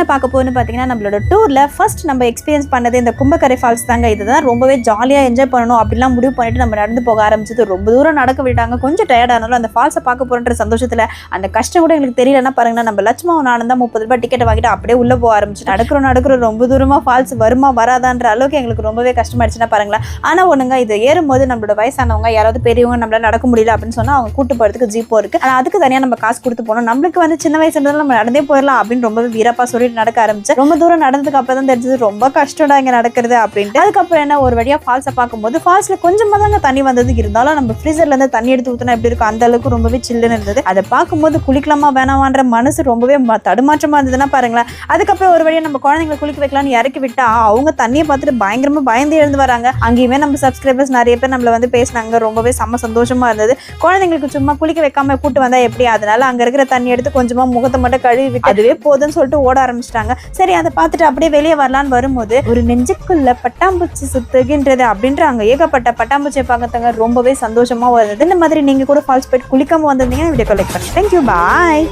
என்ன பார்க்க போகணும்னு பார்த்தீங்கன்னா நம்மளோட டூரில் ஃபர்ஸ்ட் நம்ம எக்ஸ்பீரியன்ஸ் பண்ணது இந்த கும்பக்கரை ஃபால்ஸ் தாங்க. இதுதான் ரொம்பவே ஜாலியாக என்ஜாய் பண்ணணும் அப்படிலாம் முடிவு பண்ணிட்டு நம்ம நடந்து போக ஆரம்பிச்சது. ரொம்ப தூரம் நடக்க விட்டாங்க. கொஞ்சம் டயர்டானாலும் அந்த ஃபால்ஸை பார்க்க போகிறன்ற சந்தோஷத்தில் அந்த கஷ்டம் கூட எங்களுக்கு தெரியலன்னா பாருங்கன்னா, நம்ம லட்சுமணன் ஆனந்தா 30 ரூபாய் டிக்கெட்டை வாங்கிட்டு அப்படியே உள்ளே போக ஆரம்பிச்சு நடக்கிறோம் ரொம்ப தூரமாக ஃபால்ஸ் வருமா வராதான்ற அளவுக்கு எங்களுக்கு ரொம்பவே கஷ்டமாயிடுச்சுன்னா பாருங்களேன். ஆனால் ஒன்றுங்க, இது ஏறும்போது நம்மளோட வயசானவங்க யாராவது பெரியவங்க நம்மளால நடக்க முடியல அப்படின்னு சொன்னால் அவங்க கூட்டு போகிறதுக்கு ஜீப்போ இருக்குது. ஆனால் அதுக்கு தனியாக நம்ம காசு கொடுத்து போனோம். நம்மளுக்கு வந்து சின்ன வயசுல நம்ம நடந்தே போயிடலாம் அப்படின்னு ரொம்பவே வீரப்பா சொல்லிட்டு நடக்க ஆரம்பிச்சு. ரொம்ப தூரம் நடந்ததுக்கு அப்புறம் தான் தெரிஞ்சது ரொம்ப கஷ்டம்டா இங்க நடக்கிறது அப்படின்ட்டு. அதுக்கப்புறம் என்ன, ஒரு வழியா ஃபால்ஸை பார்க்கும்போது ஃபால்ஸ்ல கொஞ்சமா தாங்க தண்ணி வந்தது. இருந்தாலும் நம்ம ஃப்ரீசர்ல இருந்து தண்ணி எடுத்து ஊத்தினா எப்படி இருக்கும் அந்த அளவுக்கு ரொம்பவே சில்லுன்னு இருந்தது. அதை பார்க்கும்போது குளிக்கலாமா வேணாமான்ற மனசு ரொம்பவே தடுமாற்றமா இருந்ததுன்னா பாருங்களேன். அதுக்கப்புறம் ஒரு வழியா நம்ம குழந்தைங்களை குளிக்க வைக்கலாம்னு இறக்கி விட்டா அவங்க தண்ணியை பார்த்துட்டு பயங்கரமா பயந்து எழுந்து வராங்க. அங்கேயுமே நம்ம சப்ஸ்கிரைபர்ஸ் நிறைய பேர் நம்மள வந்து பேசினாங்க. ரொம்பவே செம்ம சந்தோஷமா இருந்தது. குழந்தைங்களுக்கு சும்மா குளிக்க வைக்காம கூட்டு வந்தா எப்படி, அதனால அங்க இருக்கிற தண்ணி எடுத்து கொஞ்சமா முகத்தை மட்டும் கழுவி விட்டு அதுவே போதுன்னு சொல்லிட்டு ஓட ஆரம்பிச்சிட்டாங்க. சரி, அதை பார்த்துட்டு அப்படியே வெளியே வரலான்னு வரும்போது ஒரு நெஞ்சுக்குள்ள பட்டாம்பூச்சி சுத்துகின்றது அப்படின்றாங்க. ஏகப்பட்ட பட்டாம்பூச்சியை பார்க்கறதுங்க ரொம்பவே சந்தோஷமா வருது. இந்த மாதிரி நீங்க கூட ஃபால்ஸ் போயிட்டு குளிக்காம வந்திருந்தீங்கன்னா வீடியோ கலெக்ட் பண்ணுங்க. தேங்க்யூ, பாய்.